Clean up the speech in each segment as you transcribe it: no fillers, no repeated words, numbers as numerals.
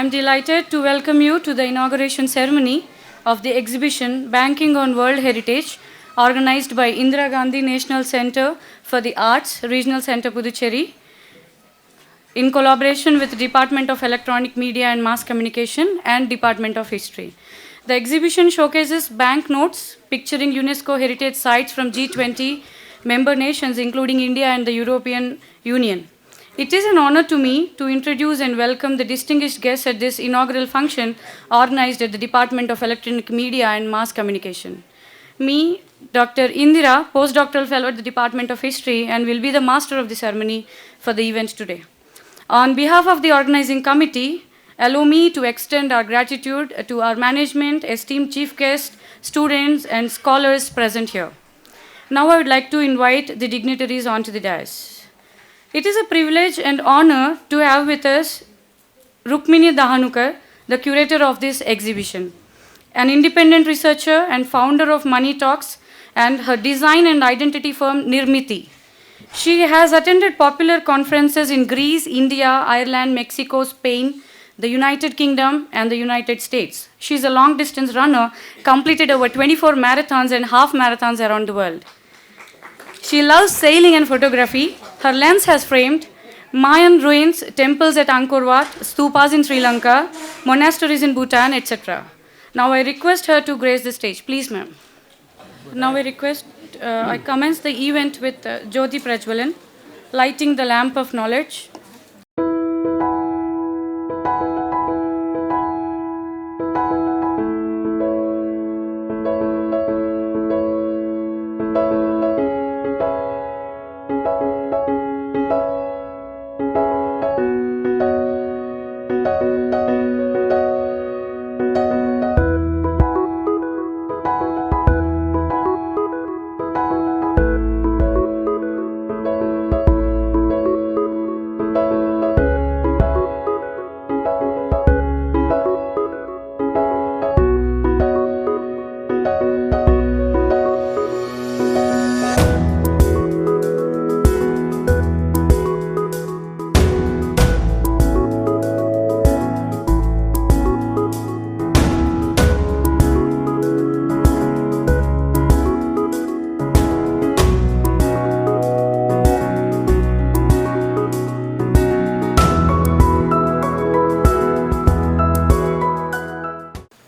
am delighted to welcome you to the inauguration ceremony of the exhibition Banking on World Heritage, organized by Indira Gandhi National Center for the Arts, Regional Center Pondicherry, in collaboration with the Department of Electronic Media and Mass Communication and Department of History. The exhibition showcases banknotes picturing UNESCO heritage sites from G20 member nations, including India and the European Union. It is an honor to me to introduce and welcome the distinguished guests at this inaugural function organized at the Department of Electronic Media and Mass Communication. Me, Dr. Indira, postdoctoral fellow at the Department of History, and will be the master of the ceremony for the event today. On behalf of the organizing committee, allow me to extend our gratitude to our management, esteemed chief guests, students, and scholars present here. Now I would like to invite the dignitaries onto the dais. It is a privilege and honor to have with us Rukmini Dahanukar, the curator of this exhibition, an independent researcher and founder of Money Talks and her design and identity firm Nirmiti. She has attended popular conferences in Greece, India, Ireland, Mexico, Spain, the United Kingdom, and the United States. She is a long-distance runner, completed over 24 marathons and half marathons around the world. She loves sailing and photography. Her lens has framed Mayan ruins, temples at Angkor Wat, stupas in Sri Lanka, monasteries in Bhutan, etc. Now I request her to grace the stage. Please, ma'am. Now I commence the event with Jyoti Prajwalan, lighting the lamp of knowledge.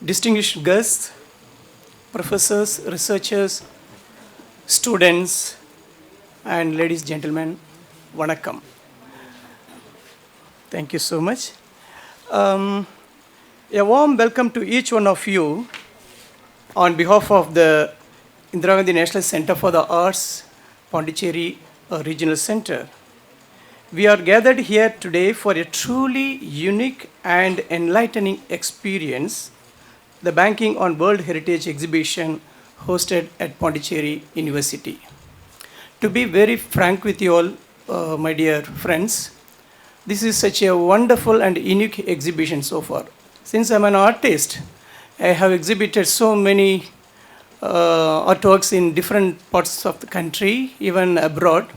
Distinguished guests, professors, researchers, students, and ladies and gentlemen, vanakkam. Thank you so much. A warm welcome to each one of you on behalf of the Indira Gandhi National Center for the Arts, Pondicherry Regional Center. We are gathered here today for a truly unique and enlightening experience, the Banking on World Heritage exhibition hosted at Pondicherry University. To be very frank with you all, my dear friends, this is such a wonderful and unique exhibition so far. Since I'm an artist, I have exhibited so many artworks in different parts of the country, even abroad.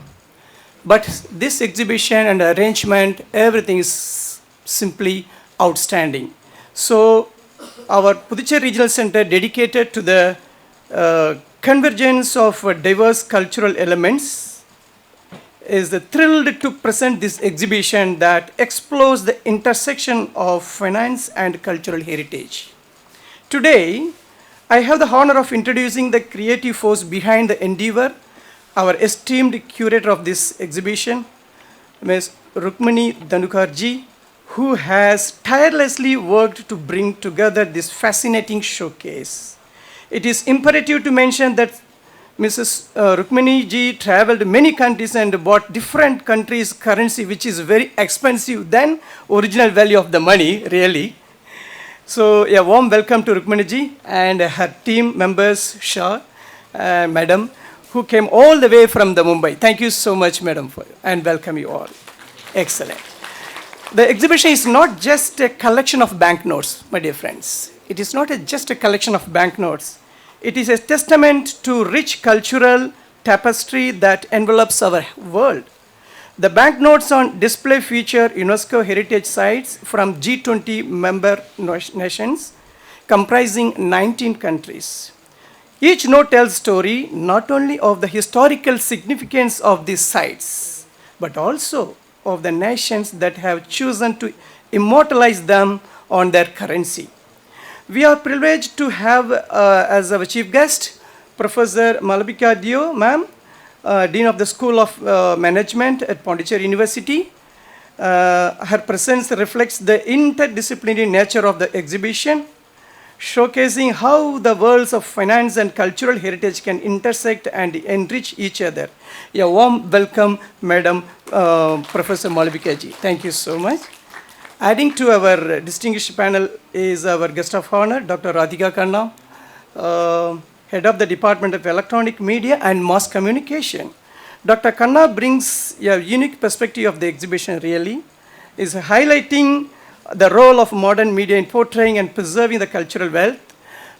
But this exhibition and arrangement, everything is simply outstanding. So our Pondicherry Regional Center, dedicated to the convergence of diverse cultural elements, is thrilled to present this exhibition that explores the intersection of finance and cultural heritage. Today, I have the honor of introducing the creative force behind the endeavor, our esteemed curator of this exhibition, Ms. Rukmini Dahanukar ji, who has tirelessly worked to bring together this fascinating showcase. It is imperative to mention that Mrs. Rukmini ji traveled many countries and bought different countries' currency, which is very expensive than original value of the money, really. So a warm welcome to Rukmini ji and her team members, Shah, Madam, who came all the way from the Mumbai. Thank you so much, Madam, and welcome you all. Excellent. The exhibition is not just a collection of banknotes, my dear friends. It is not just a collection of banknotes. It is a testament to rich cultural tapestry that envelops our world. The banknotes on display feature UNESCO heritage sites from G20 member nations comprising 19 countries. Each note tells story not only of the historical significance of these sites, but also of the nations that have chosen to immortalize them on their currency. We are privileged to have as our chief guest Professor Malvika Dio, ma'am, Dean of the School of Management at Pondicherry University. Her presence reflects the interdisciplinary nature of the exhibition, showcasing how the worlds of finance and cultural heritage can intersect and enrich each other. A warm welcome, Madam Professor Malvika ji. Thank you so much. Adding to our distinguished panel is our guest of honor, Dr. Radhika Khanna, Head of the Department of Electronic Media and Mass Communication. Dr. Khanna brings a unique perspective of the exhibition really, is highlighting the role of modern media in portraying and preserving the cultural wealth.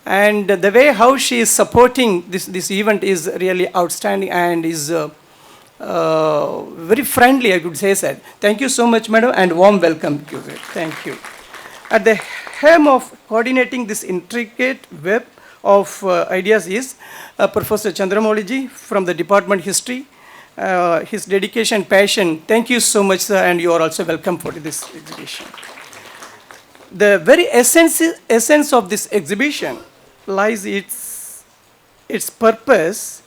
And the way how she is supporting this event is really outstanding and is very friendly, I could say that. Thank you so much, madam, and warm welcome. Thank you. At the helm of coordinating this intricate web of ideas is Professor Chandramouli ji from the Department History. His dedication, passion, thank you so much, sir, and you are also welcome for this exhibition. The very essence of this exhibition lies its purpose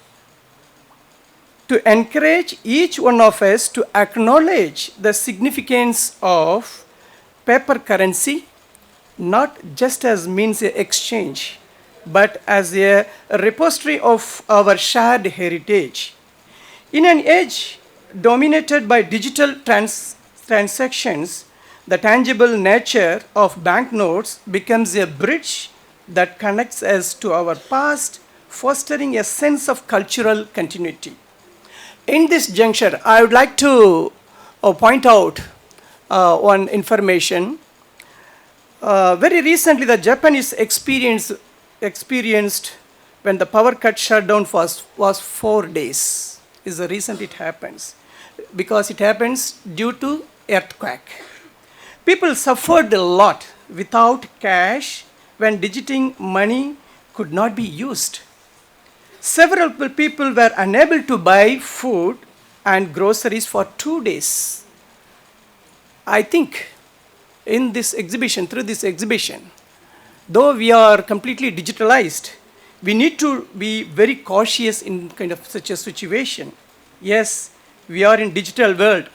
to encourage each one of us to acknowledge the significance of paper currency, not just as means of exchange, but as a repository of our shared heritage. In an age dominated by digital transactions, the tangible nature of banknotes becomes a bridge that connects us to our past, fostering a sense of cultural continuity. In this juncture, I would like to point out one information. Very recently, the Japanese experienced when the power cut shutdown was 4 days. Is the reason it happens, because it happens due to earthquake. People suffered a lot without cash when digiting money could not be used. Several people were unable to buy food and groceries for 2 days. I think in this exhibition, through this exhibition, though we are completely digitalized, we need to be very cautious in kind of such a situation. Yes, we are in digital world,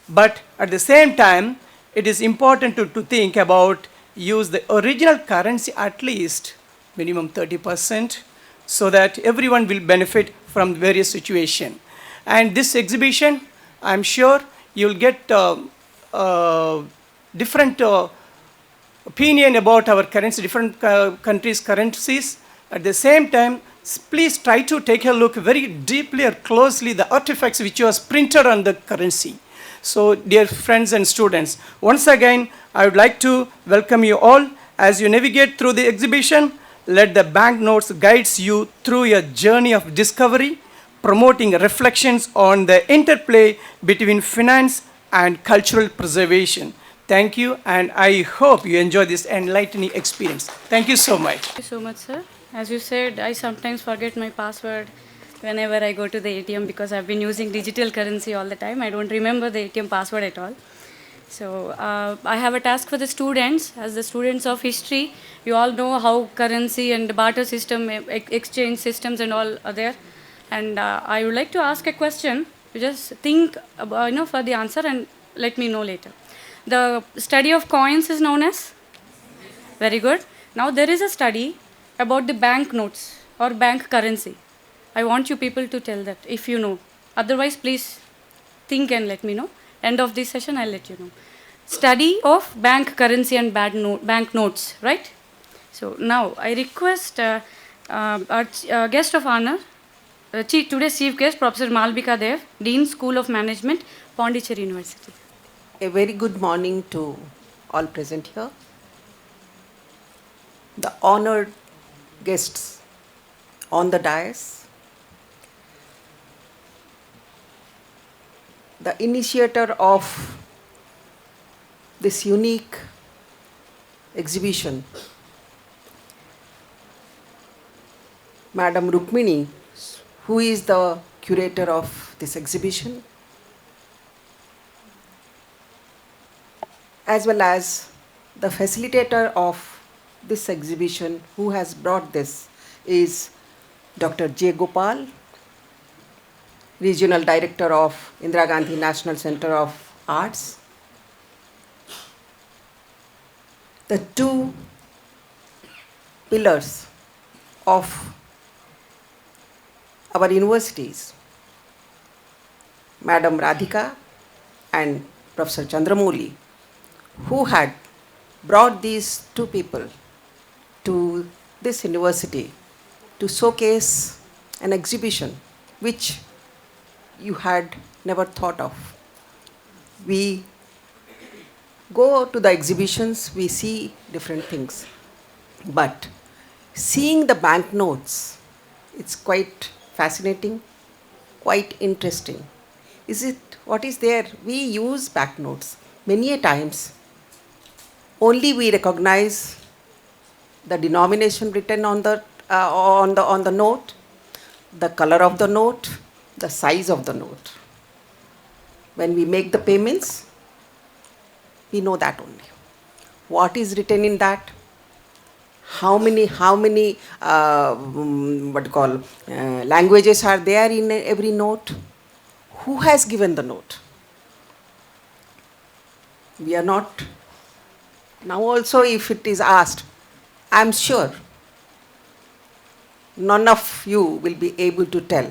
but at the same time, it is important to think about use the original currency at least minimum 30%, so that everyone will benefit from various situations. And this exhibition, I'm sure you'll get different opinion about our currency, different countries' currencies. At the same time, please try to take a look very deeply or closely the artifacts which was printed on the currency. So, dear friends and students, once again, I would like to welcome you all. As you navigate through the exhibition, let the banknotes guides you through a journey of discovery, promoting reflections on the interplay between finance and cultural preservation. Thank you, and I hope you enjoy this enlightening experience. Thank you so much. Thank you so much, sir. As you said, I sometimes forget my password whenever I go to the ATM because I've been using digital currency all the time. I don't remember the ATM password at all. So I have a task for the students. As the students of history, you all know how currency and barter system, exchange systems and all are there. And I would like to ask a question. You just think about, for the answer and let me know later. The study of coins is known as? Very good. Now there is a study about the bank notes or bank currency. I want you people to tell that if you know. Otherwise, please think and let me know. End of this session, I'll let you know. Study of bank currency and bank notes, right? So now I request our guest of honor, today's chief guest, Professor Malvika Dev, Dean, School of Management, Pondicherry University. A very good morning to all present here. The honored guests on the dais, the initiator of this unique exhibition, Madam Rukmini, who is the curator of this exhibition, as well as the facilitator of this exhibition, who has brought this, is Dr. J. Gopal, Regional Director of Indira Gandhi National Center of Arts. The two pillars of our universities, Madam Radhika and Professor Chandramouli, who had brought these two people to this university to showcase an exhibition which you had never thought of. We go to the exhibitions, we see different things, but seeing the banknotes, it's quite fascinating, quite interesting. Is it what is there? We use banknotes many a times. Only we recognize the denomination written on the note, the color of the note, the size of the note. When we make the payments, we know that only. What is written in that? How many languages are there in every note? Who has given the note? We are not. Now also if it is asked, I am sure none of you will be able to tell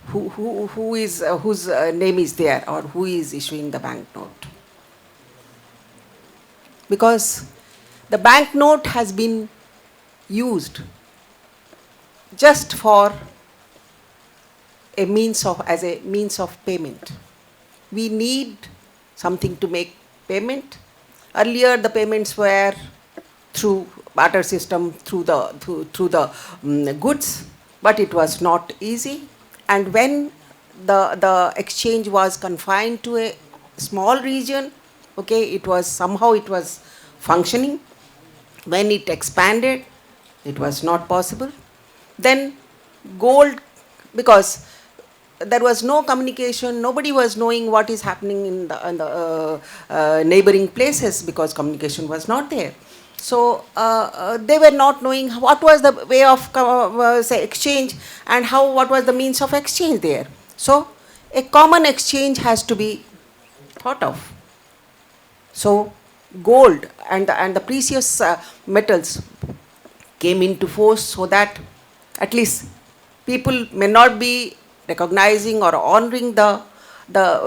who is whose name is there or who is issuing the banknote. Because the banknote has been used just for as a means of payment. We need something to make payment. Earlier the payments were through barter system, through the goods, but it was not easy. And when the exchange was confined to a small region, okay, it was functioning. When it expanded, it was not possible. Then gold, because there was no communication, nobody was knowing what is happening in the neighboring places because communication was not there. So they were not knowing what was the way of say exchange and what was the means of exchange there. So a common exchange has to be thought of. So gold and the precious metals came into force so that at least people may not be recognizing or honoring the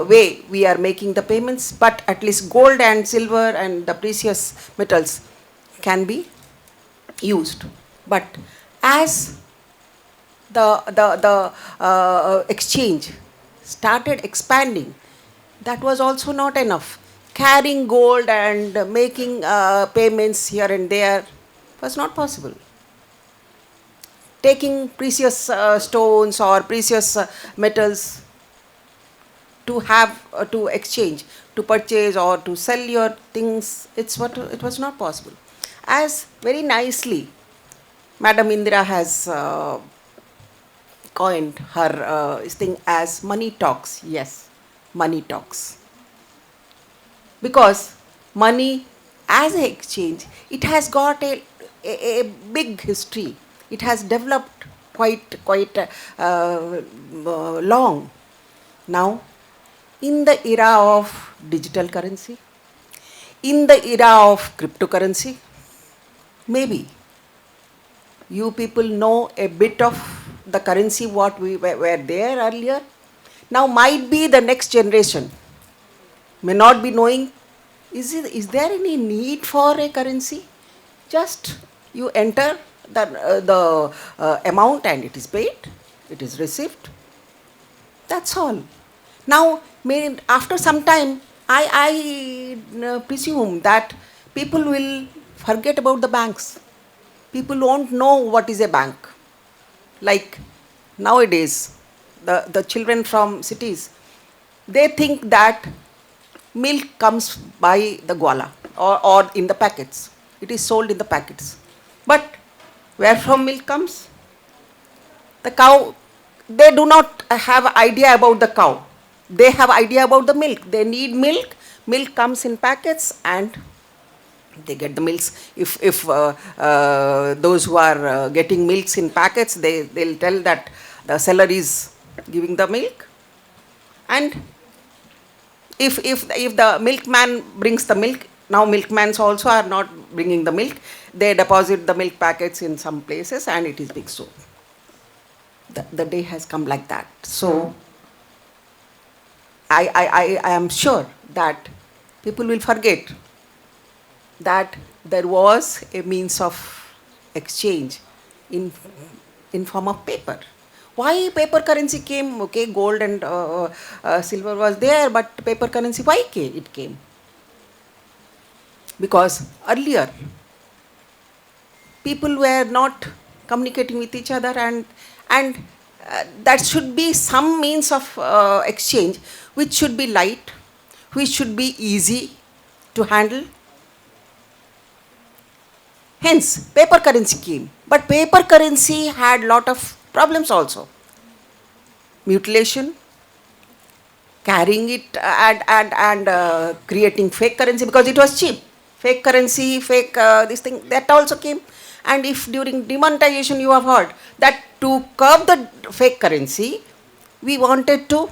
way we are making the payments, but at least gold and silver and the precious metals can be used. But as the exchange started expanding, that was also not enough. Carrying gold and making payments here and there was not possible. Taking precious stones or precious metals to have to exchange, to purchase or to sell your things, it was not possible. As very nicely Madam Indira has coined her thing as money talks. Yes, money talks. Because money as an exchange, it has got a big history. It has developed quite long. Now, in the era of digital currency, in the era of cryptocurrency, maybe you people know a bit of the currency what we were there earlier. Now might be the next generation may not be knowing, is there any need for a currency? Just you enter the amount and it is paid, it is received. That's all. Now, after some time, I presume that people will forget about the banks. People won't know what is a bank. Like nowadays, the children from cities, they think that milk comes by the gwala or in the packets. It is sold in the packets. But where from milk comes? The cow, they do not have idea about the cow. They have idea about the milk. They need milk. Milk comes in packets and they get the milks. If those who are getting milks in packets, they'll tell that the seller is giving the milk. And if the milkman brings the milk, now milkmans also are not bringing the milk. They deposit the milk packets in some places and it is being sold. The day has come like that. So I am sure that people will forget that there was a means of exchange in form of paper. Why paper currency came? Okay, gold and silver was there, but paper currency, why it came? Because earlier people were not communicating with each other, and that should be some means of exchange which should be light, which should be easy to handle. Hence, paper currency came. But paper currency had lot of problems also. Mutilation, carrying it and creating fake currency because it was cheap. Fake currency, fake this thing, that also came. And if during demonetization you have heard that to curb the fake currency, we wanted to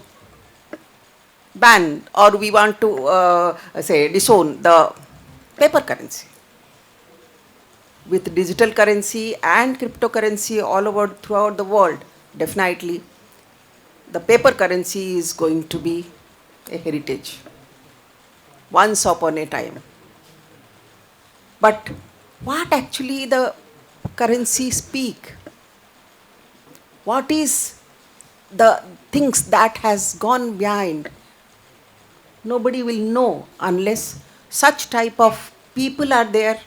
ban or we want to say disown the paper currency. With digital currency and cryptocurrency all over throughout the world, definitely the paper currency is going to be a heritage once upon a time. But what actually the currency speak? What is the things that has gone behind? Nobody will know unless such type of people are there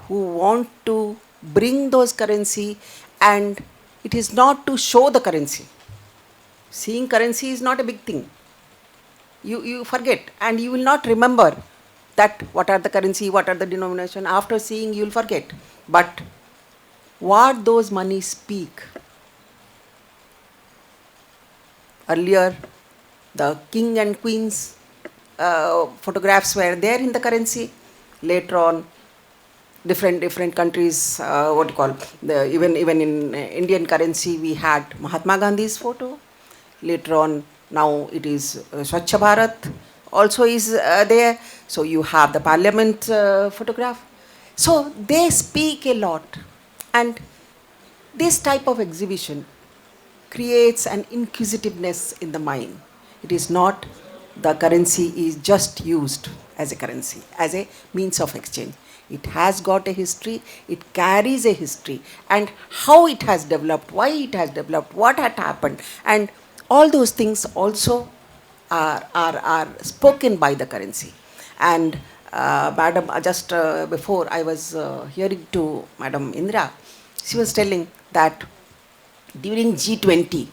who want to bring those currency, and it is not to show the currency. Seeing currency is not a big thing. You forget and you will not remember that what are the currency, what are the denomination. After seeing you will forget. But what those monies speak. Earlier the king and queen's photographs were there in the currency. Later on different countries, what you call, even in Indian currency we had Mahatma Gandhi's photo. Later on, now it is Swachh Bharat also is there. So you have the parliament photograph. So they speak a lot, and this type of exhibition creates an inquisitiveness in the mind. It is not the currency is just used as a currency, as a means of exchange. It has got a history, it carries a history, and how it has developed, why it has developed, what had happened, and all those things also are spoken by the currency. And Madam, just before I was hearing to Madam Indra, she was telling that during G20,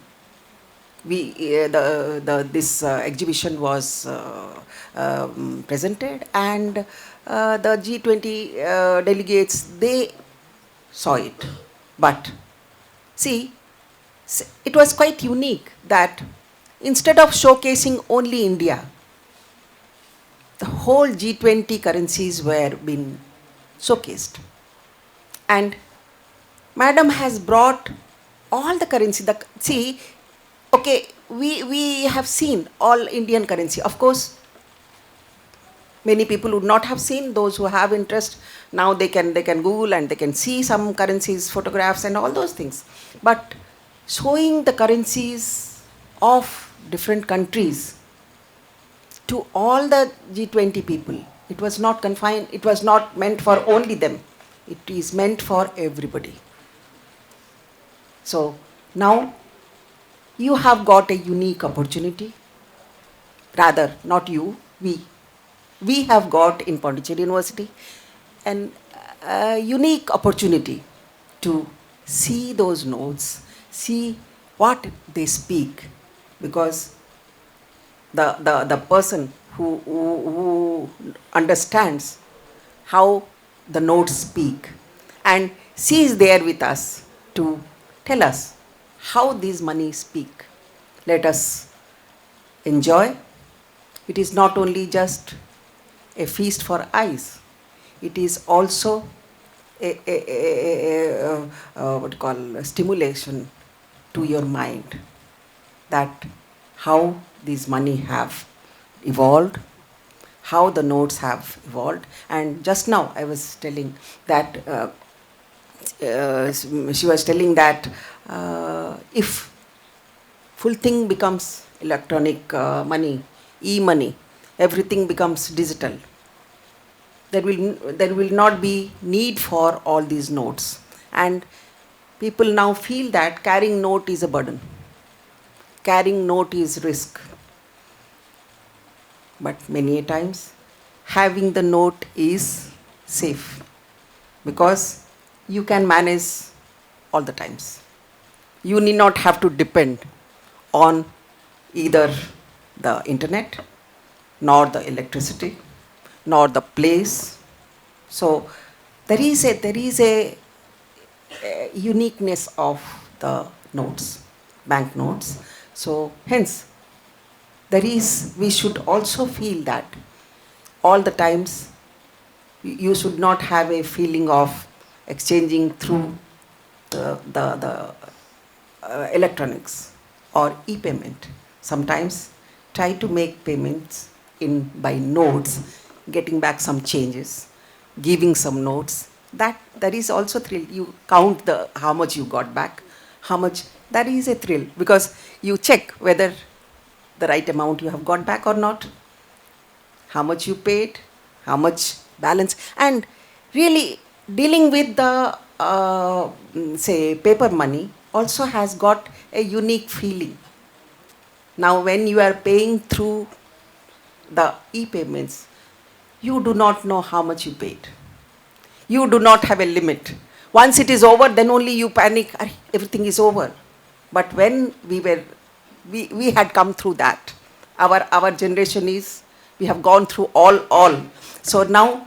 this exhibition was presented, and the G20 delegates, they saw it. But see, it was quite unique that instead of showcasing only India, the whole G20 currencies were being showcased. And Madam has brought all the currency. See, okay, we have seen all Indian currency. Of course, many people would not have seen. Those who have interest, now they can Google and they can see some currencies, photographs and all those things. But showing the currencies of different countries to all the G20 people, it was not confined, it was not meant for only them. It is meant for everybody. So now you have got a unique opportunity. Rather, not you, we have got in Pondicherry University an unique opportunity to see those notes, see what they speak, because the person who understands how the notes speak, and she is there with us to tell us how these money speak. Let us enjoy. It is not only just a feast for eyes, it is also what you call a stimulation to your mind, that how these money have evolved, how the notes have evolved. And just now I was telling that she was telling that if full thing becomes electronic money, e-money, everything becomes digital, there will not be need for all these notes. And people now feel that carrying note is a burden, carrying note is risk. But many a times having the note is safe, because you can manage all the times. You need not have to depend on either the internet, nor the electricity, nor the place. So there is a uniqueness of the notes, bank notes. So hence, we should also feel that all the times you should not have a feeling of exchanging through the electronics or e-payment. Sometimes try to make payments by notes, getting back some changes, giving some notes. That is also thrill. You count how much you got back, how much. That is a thrill, because you check whether the right amount you have got back or not, how much you paid, how much balance. And really dealing with the say paper money also has got a unique feeling. Now when you are paying through the e-payments, you do not know how much you paid. You do not have a limit. Once it is over, then only you panic, everything is over. But when we had come through that. Our generation we have gone through all. So now,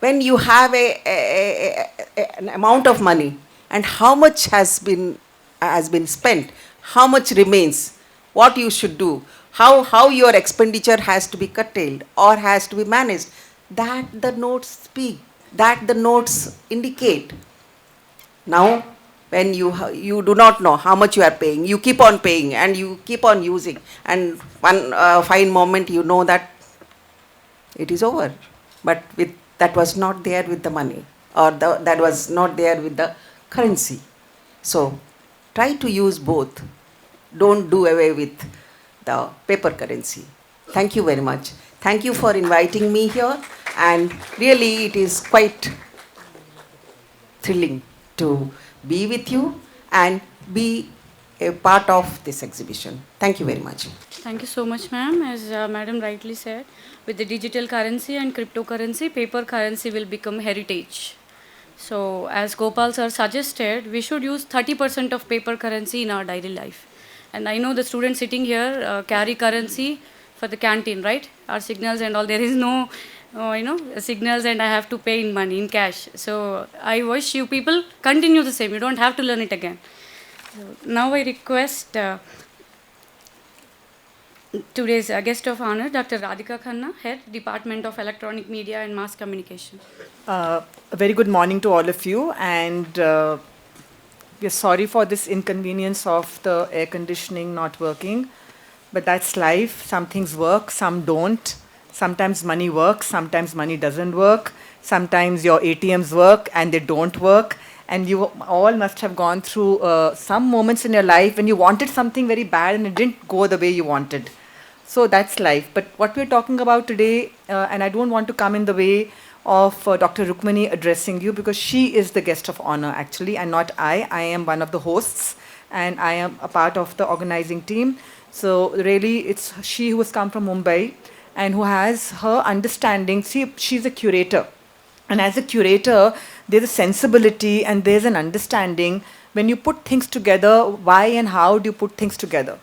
when you have an amount of money, and how much has been spent, how much remains, what you should do, how your expenditure has to be curtailed or has to be managed, that the notes speak, that the notes indicate. Now, when you do not know how much you are paying, you keep on paying and you keep on using, and one fine moment you know that it is over. But that was not there with the money, or that was not there with the currency. So try to use both. Don't do away with the paper currency. Thank you very much. Thank you for inviting me here, and really it is quite thrilling to be with you and be a part of this exhibition. Thank you very much. Thank you so much, ma'am. As madam rightly said, with the digital currency and cryptocurrency, paper currency will become heritage. So as Gopal sir suggested, we should use 30% of paper currency in our daily life. And I know the students sitting here carry currency for the canteen, right? Our signals and all, there is no signals, and I have to pay in money, in cash. So I wish you people continue the same. You don't have to learn it again. So now I request today's guest of honor, Dr. Radhika Khanna, Head, Department of Electronic Media and Mass Communication. A very good morning to all of you, and we are sorry for this inconvenience of the air conditioning not working, but that's life. Some things work, some don't. Sometimes money works, sometimes money doesn't work. Sometimes your ATMs work and they don't work. And you all must have gone through some moments in your life when you wanted something very bad and it didn't go the way you wanted. So that's life. But what we're talking about today, and I don't want to come in the way of Dr. Rukmini addressing you, because she is the guest of honor actually, and not I. I am one of the hosts and I am a part of the organizing team. So really it's she who has come from Mumbai and who has her understanding. See, she's a curator. And as a curator, there's a sensibility and there's an understanding when you put things together, why and how do you put things together?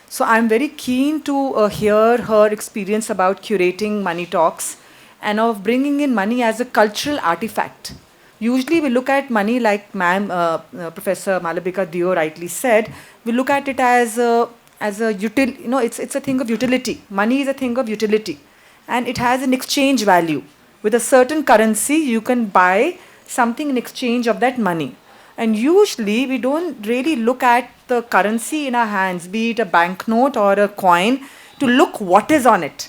So I'm very keen to hear her experience about curating money talks and of bringing in money as a cultural artifact. Usually we look at money like Professor Malabika Dio rightly said, we look at it as a it's a thing of utility. Money is a thing of utility and it has an exchange value. With a certain currency, you can buy something in exchange of that money. And usually we don't really look at the currency in our hands, be it a banknote or a coin, to look what is on it.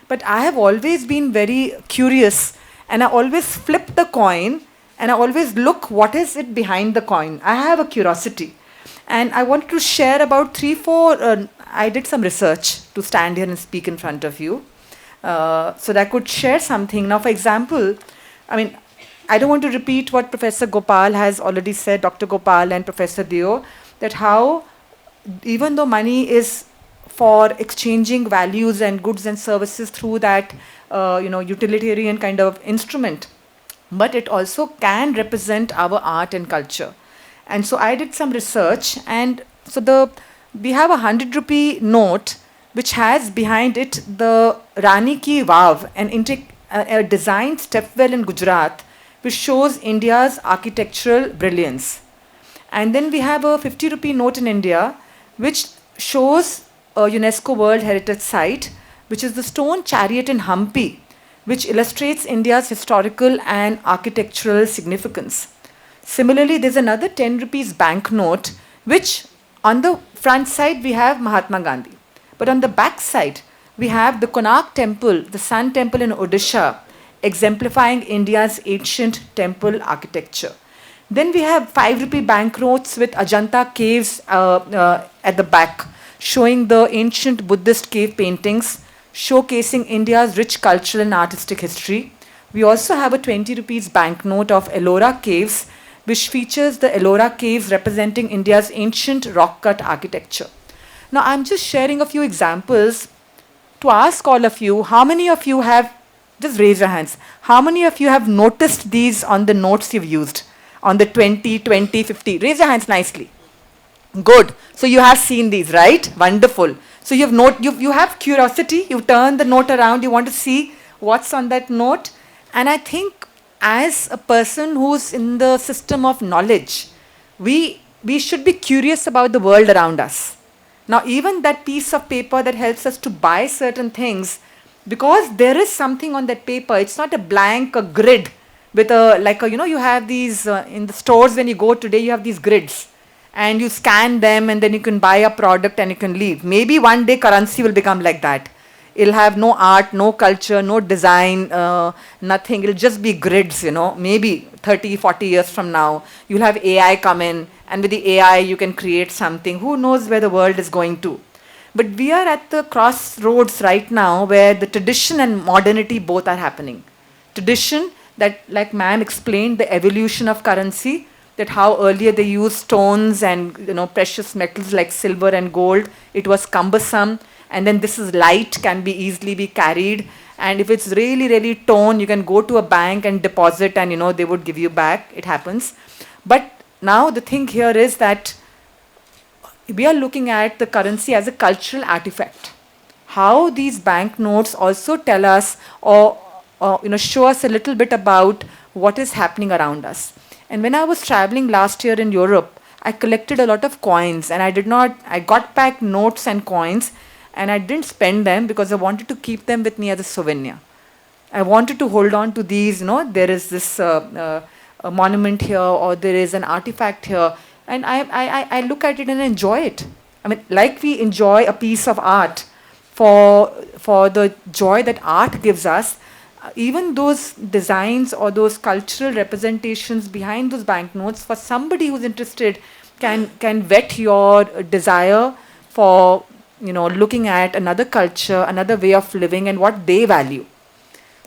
But I have always been very curious and I always flip the coin and I always look what is it behind the coin. I have a curiosity. And I wanted to share about 3-4, I did some research to stand here and speak in front of you. So that I could share something. Now, for example, I don't want to repeat what Professor Gopal has already said, Dr. Gopal and Professor Dio, that how even though money is for exchanging values and goods and services through that utilitarian kind of instrument, but it also can represent our art and culture. And so I did some research, and so we have a 100 rupee note which has behind it the Rani Ki Vav, a designed stepwell in Gujarat, which shows India's architectural brilliance. And then we have a 50 rupee note in India, which shows a UNESCO World Heritage Site, which is the stone chariot in Hampi, which illustrates India's historical and architectural significance. Similarly, there's another 10 rupees banknote, which on the front side we have Mahatma Gandhi. But on the back side, we have the Konark temple, the Sun temple in Odisha, exemplifying India's ancient temple architecture. Then we have 5 rupee banknotes with Ajanta caves at the back, showing the ancient Buddhist cave paintings, showcasing India's rich cultural and artistic history. We also have a 20 rupees banknote of Ellora caves, which features the Ellora caves representing India's ancient rock-cut architecture. Now, I'm just sharing a few examples to ask all of you, how many of you have, just raise your hands, how many of you have noticed these on the notes you've used, on the 20, 20, 50? Raise your hands nicely. Good. So you have seen these, right? Wonderful. So you have curiosity, you turn the note around, you want to see what's on that note. And I think as a person who's in the system of knowledge, we should be curious about the world around us. Now, even that piece of paper that helps us to buy certain things, because there is something on that paper, it's not a blank, a grid with you have these in the stores when you go today, you have these grids and you scan them and then you can buy a product and you can leave. Maybe one day currency will become like that. It'll have no art, no culture, no design, nothing. It'll just be grids, maybe 30, 40 years from now. You'll have AI come in, and with the AI you can create something. Who knows where the world is going to? But we are at the crossroads right now where the tradition and modernity both are happening. Tradition, that like ma'am explained, the evolution of currency, that how earlier they used stones and precious metals like silver and gold. It was cumbersome. And then this is light, can be easily be carried. And if it's really, really torn, you can go to a bank and deposit and, they would give you back. It happens. But now the thing here is that we are looking at the currency as a cultural artifact. How these banknotes also tell us or show us a little bit about what is happening around us. And when I was traveling last year in Europe, I collected a lot of coins and I got back notes and coins. And I didn't spend them because I wanted to keep them with me as a souvenir. I wanted to hold on to these, there is this a monument here or there is an artifact here. And I look at it and enjoy it. Like we enjoy a piece of art for the joy that art gives us, even those designs or those cultural representations behind those banknotes, for somebody who's interested, can whet your desire for looking at another culture, another way of living and what they value.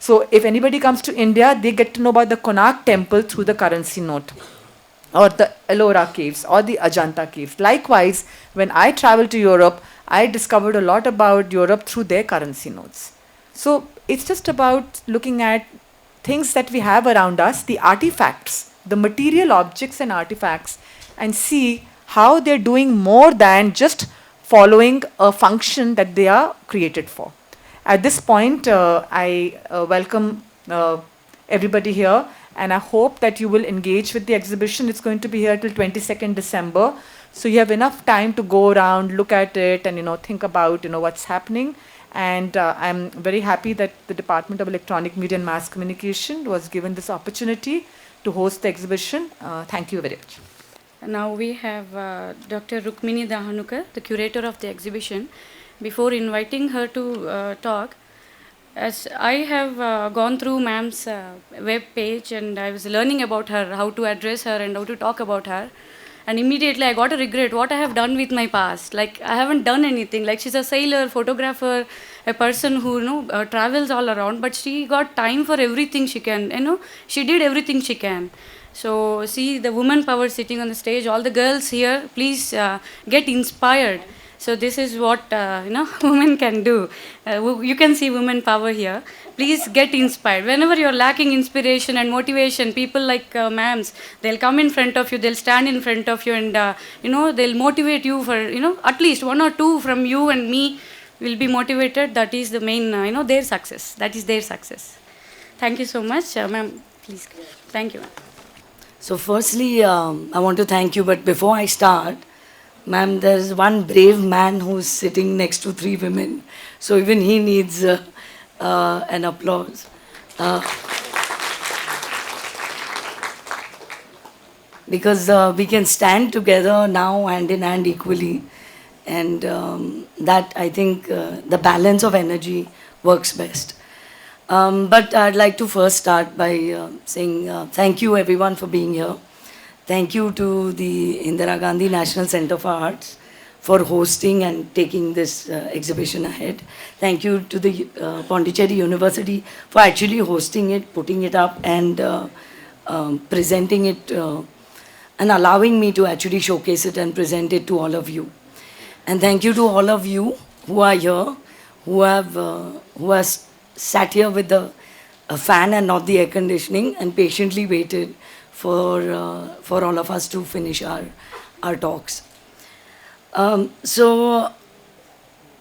So if anybody comes to India, they get to know about the Konark temple through the currency note, or the Ellora caves, or the Ajanta caves. Likewise, when I traveled to Europe, I discovered a lot about Europe through their currency notes. So it's just about looking at things that we have around us, the artifacts, the material objects and artifacts and see how they're doing more than just following a function that they are created for. At this point, I welcome everybody here, and I hope that you will engage with the exhibition. It's going to be here till 22nd December, so you have enough time to go around, look at it, and think about what's happening. And I'm very happy that the Department of Electronic Media and Mass Communication was given this opportunity to host the exhibition. Thank you very much. Now we have Dr. Rukmini Dahanukar, the curator of the exhibition. Before inviting her to talk, as I have gone through ma'am's web page and I was learning about her, how to address her and how to talk about her. And immediately I got a regret what I have done with my past. Like I haven't done anything. Like she's a sailor, photographer, a person who travels all around, but she got time for everything she can. She did everything she can. So see the woman power sitting on the stage. All the girls here, please get inspired. So this is what women can do. You can see women power here. Please get inspired. Whenever you're lacking inspiration and motivation, people like ma'ams, they'll come in front of you, they'll stand in front of you, and they'll motivate you for at least one or two from you and me will be motivated. That is the main their success. That is their success. Thank you so much, ma'am. Please. Thank you, ma'am. So firstly, I want to thank you, but before I start, ma'am, there's one brave man who's sitting next to three women. So even he needs an applause. Because we can stand together now hand in hand equally. And that, I think, the balance of energy works best. But I'd like to first start by saying thank you everyone for being here. Thank you to the Indira Gandhi National Center for Arts for hosting and taking this exhibition ahead. Thank you to the Pondicherry University for actually hosting it, putting it up and presenting it and allowing me to actually showcase it and present it to all of you. And thank you to all of you who are here, who have sat here with the fan and not the air conditioning and patiently waited for all of us to finish our talks. So,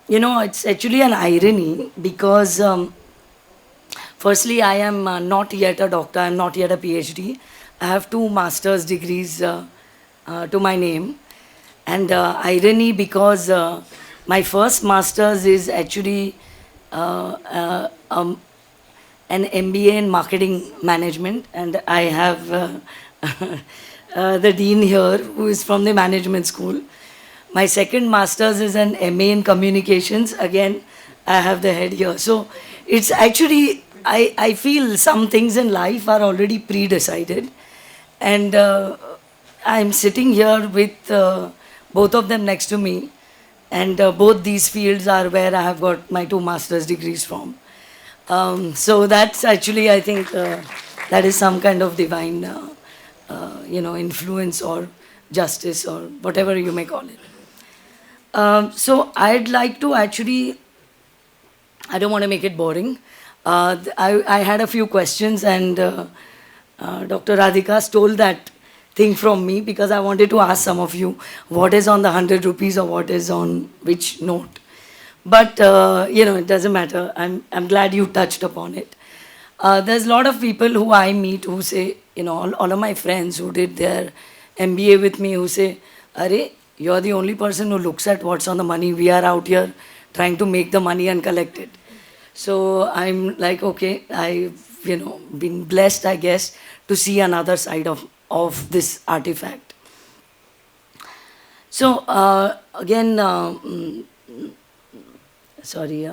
it's actually an irony because firstly, I am not yet a doctor, I am not yet a PhD. I have 2 master's degrees to my name. And irony because my first master's is actually an MBA in marketing management, and I have the dean here who is from the management school. My second master's is an MA in communications. Again, I have the head here. So it's actually, I feel some things in life are already pre-decided. And I'm sitting here with both of them next to me. And both these fields are where I have got my 2 master's degrees from. So that's actually, I think, that is some kind of divine, influence or justice or whatever you may call it. So I'd like to actually, I don't want to make it boring. I had a few questions and Dr. Radhika stole that thing from me because I wanted to ask some of you what is on the 100 rupees or what is on which note. But, it doesn't matter. I'm glad you touched upon it. There's a lot of people who I meet who say, all of my friends who did their MBA with me who say, Arey, you're the only person who looks at what's on the money. We are out here trying to make the money and collect it. So I'm like, okay, I've, been blessed, I guess, to see another side of this artifact. So, again, sorry,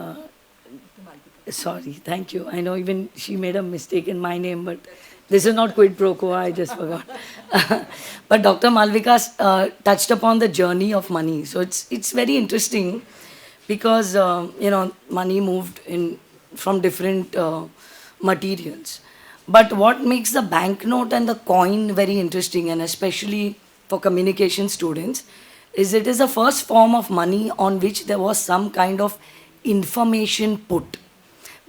thank you. I know even she made a mistake in my name, but this is not quid pro quo, I just forgot. But Dr. Malvika touched upon the journey of money. So it's very interesting because, money moved from different materials. But what makes the banknote and the coin very interesting, and especially for communication students, is it is the first form of money on which there was some kind of information put.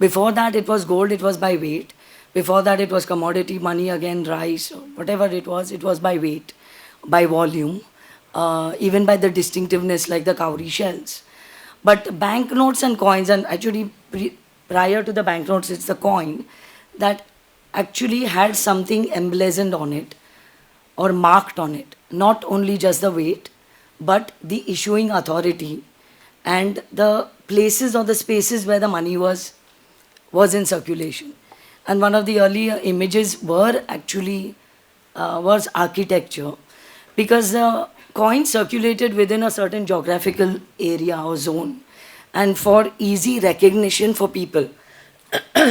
Before that, it was gold, it was by weight. Before that, it was commodity money, again, rice, or whatever it was by weight. by volume, even by the distinctiveness like the cowrie shells. But banknotes and coins, and actually prior to the banknotes, it's the coin that actually had something emblazoned on it or marked on it, not only just the weight, but the issuing authority and the places or the spaces where the money was in circulation. And one of the earlier images were actually was architecture, because the coin circulated within a certain geographical area or zone, and for easy recognition for people,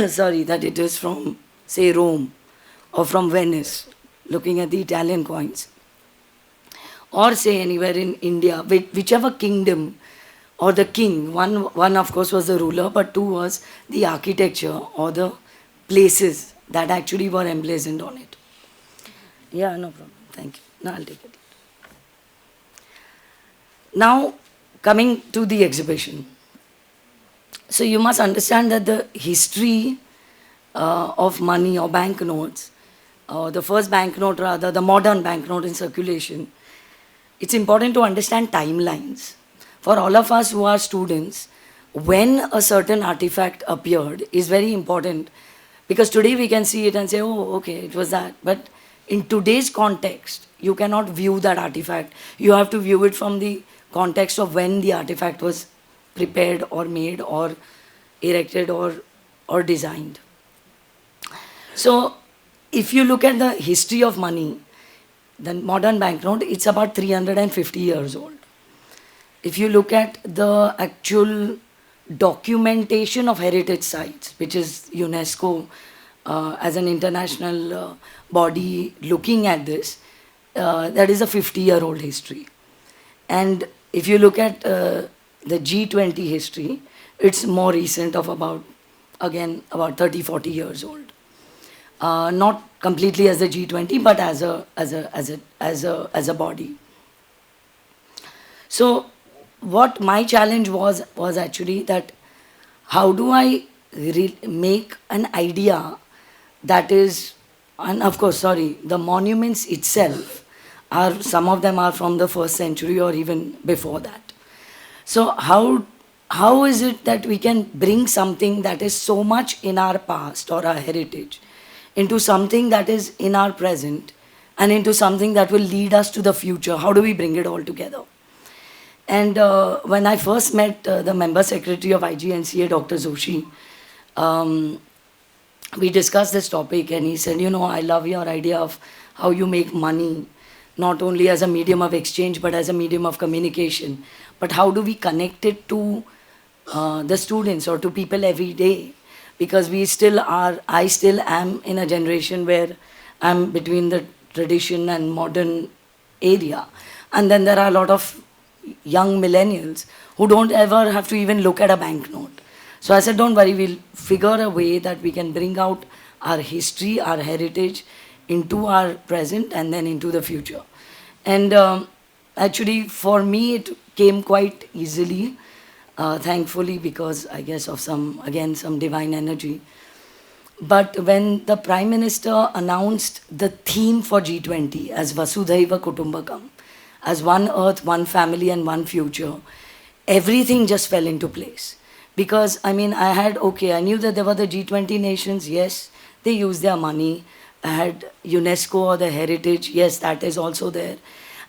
sorry, that it is from, say, Rome or from Venice, looking at the Italian coins, or say anywhere in India, whichever kingdom or the king, one of course was the ruler, but two was the architecture or the places that actually were emblazoned on it. Yeah, no problem. Thank you. No, I'll take it. Now, coming to the exhibition. So you must understand that the history of money or banknotes, the first banknote rather, the modern banknote in circulation, it's important to understand timelines. For all of us who are students, when a certain artifact appeared is very important, because today we can see it and say, oh, okay, it was that. But in today's context, you cannot view that artifact. You have to view it from the context of when the artifact was prepared or made or erected or designed. So if you look at the history of money, the modern banknote, it's about 350 years old. If you look at the actual documentation of heritage sites, which is UNESCO as an international body looking at this, that is a 50-year-old history. And if you look at the G20 history, it's more recent of about 30, 40 years old. Not completely as the G20, but as a body. So what my challenge was actually that how do I make an idea that is, and of course, sorry, the monuments itself are, some of them are from the 1st century or even before that. So how is it that we can bring something that is so much in our past or our heritage into something that is in our present and into something that will lead us to the future? How do we bring it all together? And when I first met the member secretary of IGNCA, Dr. Zoshi, we discussed this topic, and he said, you know, I love your idea of how you make money, not only as a medium of exchange, but as a medium of communication. But how do we connect it to the students or to people every day? Because I still am in a generation where I'm between the tradition and modern area. And then there are a lot of young millennials who don't ever have to even look at a banknote. So I said, don't worry, we'll figure a way that we can bring out our history, our heritage into our present and then into the future. And actually, for me, it came quite easily, thankfully, because I guess of some divine energy. But when the Prime Minister announced the theme for G20 as Vasudhaiva Kutumbakam, as one earth, one family and one future, everything just fell into place. Because, I mean, I knew that there were the G20 nations, yes, they use their money. I had UNESCO or the heritage, yes, that is also there.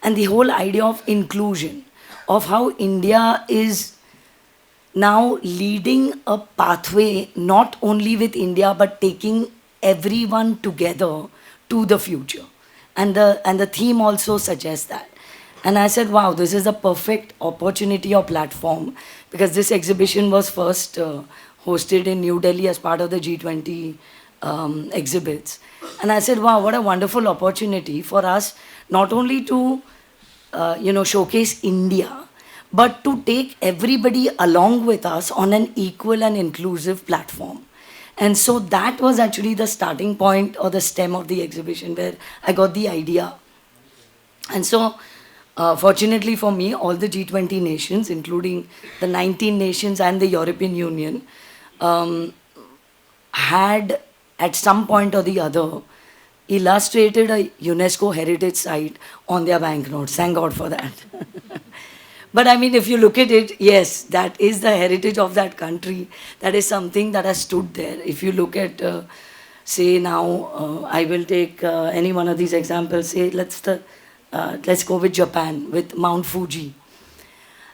And the whole idea of inclusion, of how India is now leading a pathway, not only with India, but taking everyone together to the future. And the theme also suggests that. And I said, wow, this is a perfect opportunity or platform, because this exhibition was first hosted in New Delhi as part of the G20 exhibits. And I said, wow, what a wonderful opportunity for us not only to showcase India, but to take everybody along with us on an equal and inclusive platform. And so that was actually the starting point or the stem of the exhibition, where I got the idea. And so fortunately for me, all the G20 nations, including the 19 nations and the European Union, had at some point or the other illustrated a UNESCO heritage site on their banknotes. Thank God for that. But I mean, if you look at it, yes, that is the heritage of that country. That is something that has stood there. If you look at, say now, I will take any one of these examples. Say, let's go with Japan, with Mount Fuji.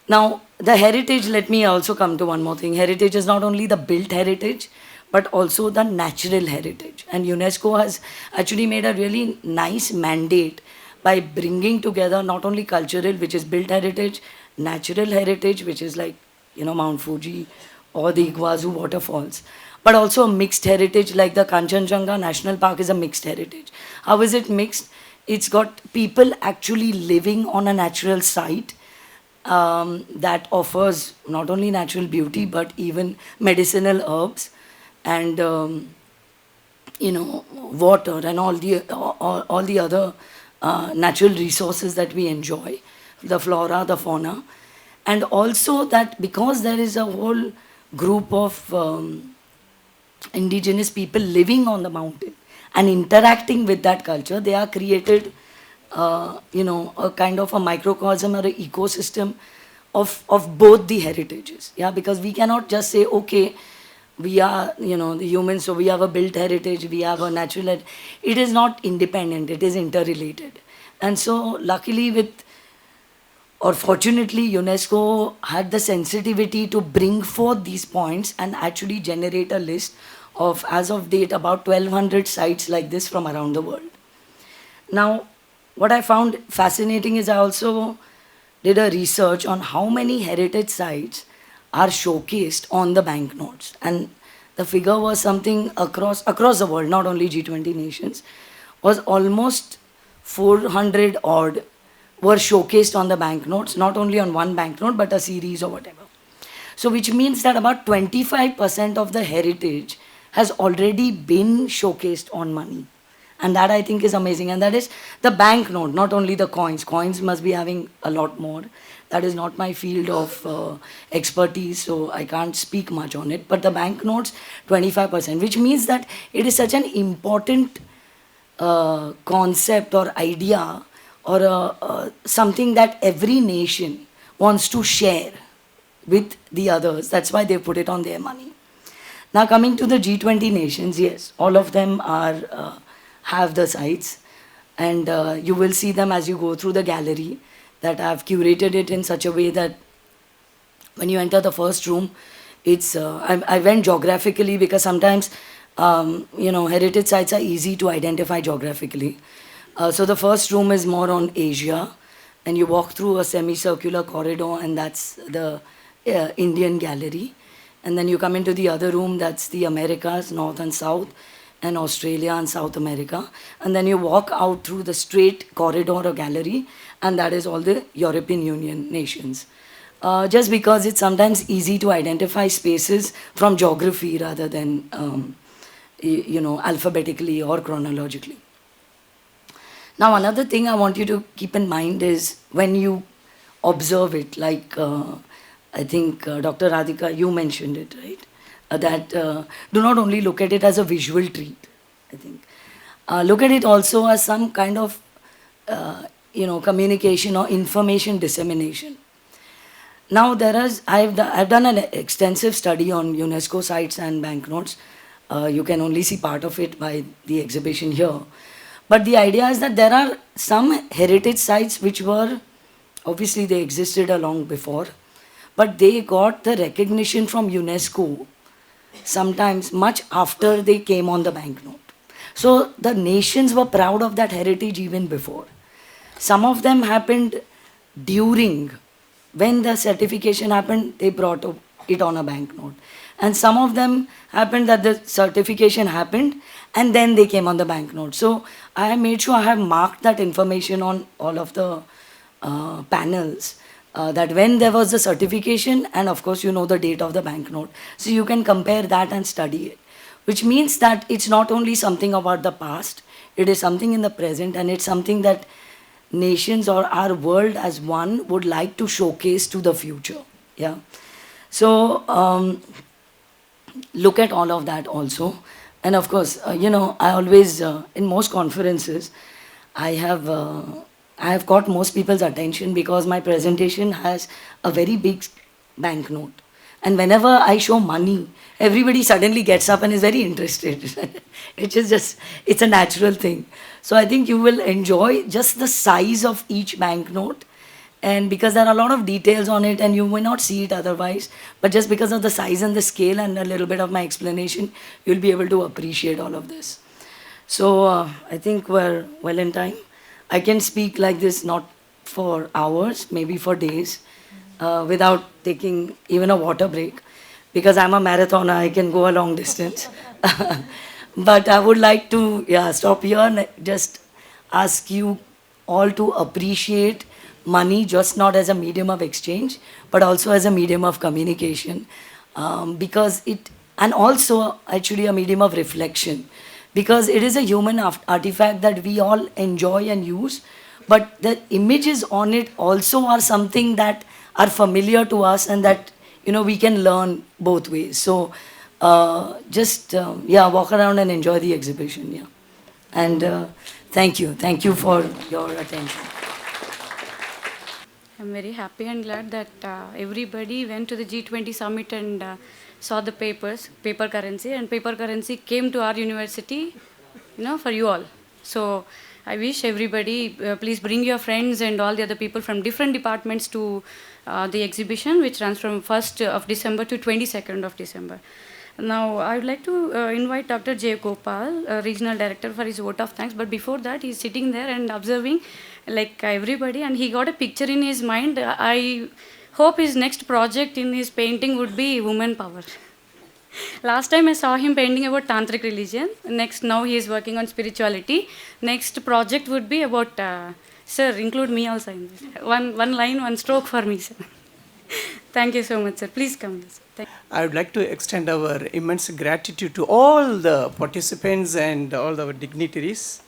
Now, the heritage, let me also come to one more thing. Heritage is not only the built heritage, but also the natural heritage. And UNESCO has actually made a really nice mandate by bringing together not only cultural, which is built heritage, natural heritage, which is like, Mount Fuji or the Iguazu waterfalls, but also a mixed heritage like the Kanchenjunga National Park is a mixed heritage. How is it mixed? It's got people actually living on a natural site that offers not only natural beauty but even medicinal herbs and water and all the other natural resources that we enjoy, the flora, the fauna, and also that because there is a whole group of indigenous people living on the mountain and interacting with that culture, they are created a kind of a microcosm or an ecosystem of both the heritages. Yeah, because we cannot just say, okay, we are, the humans, so we have a built heritage, we have a natural heritage. It is not independent, it is interrelated. And so luckily fortunately, UNESCO had the sensitivity to bring forth these points and actually generate a list of, as of date, about 1,200 sites like this from around the world. Now, what I found fascinating is I also did a research on how many heritage sites are showcased on the banknotes. And the figure was something across the world, not only G20 nations, was almost 400 odd were showcased on the banknotes, not only on one banknote, but a series or whatever. So which means that about 25% of the heritage has already been showcased on money. And that I think is amazing. And that is the banknote, not only the coins. Coins must be having a lot more. That is not my field of expertise, so I can't speak much on it. But the banknotes, 25%, which means that it is such an important concept or idea or something that every nation wants to share with the others. That's why they put it on their money. Now coming to the G20 nations, yes, all of them are have the sites, and you will see them as you go through the gallery, that I've curated it in such a way that when you enter the first room, it's I went geographically because sometimes heritage sites are easy to identify geographically. So the first room is more on Asia, and you walk through a semicircular corridor, and that's the Indian gallery. And then you come into the other room, that's the Americas, North and South, and Australia and South America. And then you walk out through the straight corridor or gallery, and that is all the European Union nations. Just because it's sometimes easy to identify spaces from geography rather than, alphabetically or chronologically. Now, another thing I want you to keep in mind is when you observe it, like I think Dr. Radhika, you mentioned it, right? That do not only look at it as a visual treat, I think. Look at it also as some kind of, communication or information dissemination. Now, I've done an extensive study on UNESCO sites and banknotes. You can only see part of it by the exhibition here. But the idea is that there are some heritage sites which were, obviously they existed long before, but they got the recognition from UNESCO sometimes much after they came on the banknote. So the nations were proud of that heritage even before. Some of them happened during, when the certification happened, they brought it on a banknote. And some of them happened that the certification happened and then they came on the banknote. So I made sure I have marked that information on all of the panels. That when there was the certification, and of course you know the date of the banknote, so you can compare that and study it, which means that it's not only something about the past, it is something in the present, and it's something that nations or our world as one would like to showcase to the future. Yeah. So look at all of that also. And of course, I always, in most conferences, I have, I have got most people's attention because my presentation has a very big banknote. And whenever I show money, everybody suddenly gets up and is very interested. It's a natural thing. So I think you will enjoy just the size of each banknote. And because there are a lot of details on it and you may not see it otherwise, but just because of the size and the scale and a little bit of my explanation, you'll be able to appreciate all of this. So I think we're well in time. I can speak like this not for hours, maybe for days, without taking even a water break. Because I'm a marathoner, I can go a long distance. But I would like to stop here and just ask you all to appreciate money just not as a medium of exchange, but also as a medium of communication. Because it, and also actually a medium of reflection. Because it is a human artifact that we all enjoy and use, but the images on it also are something that are familiar to us and that we can learn both ways. So just walk around and enjoy the exhibition. Yeah, and thank you for your attention. I'm very happy and glad that everybody went to the G20 summit and saw the paper currency, and paper currency came to our university, for you all. So I wish everybody, please bring your friends and all the other people from different departments to the exhibition, which runs from 1st of December to 22nd of December. Now, I would like to invite Dr. J. Gopal, Regional Director, for his vote of thanks. But before that, he's sitting there and observing like everybody, and he got a picture in his mind. I hope his next project in his painting would be woman power. Last time I saw him painting about tantric religion. Now he is working on spirituality. Next project would be about, sir, include me also in this. One line, one stroke for me, sir. Thank you so much, sir. Please come. Sir. I would like to extend our immense gratitude to all the participants and all our dignitaries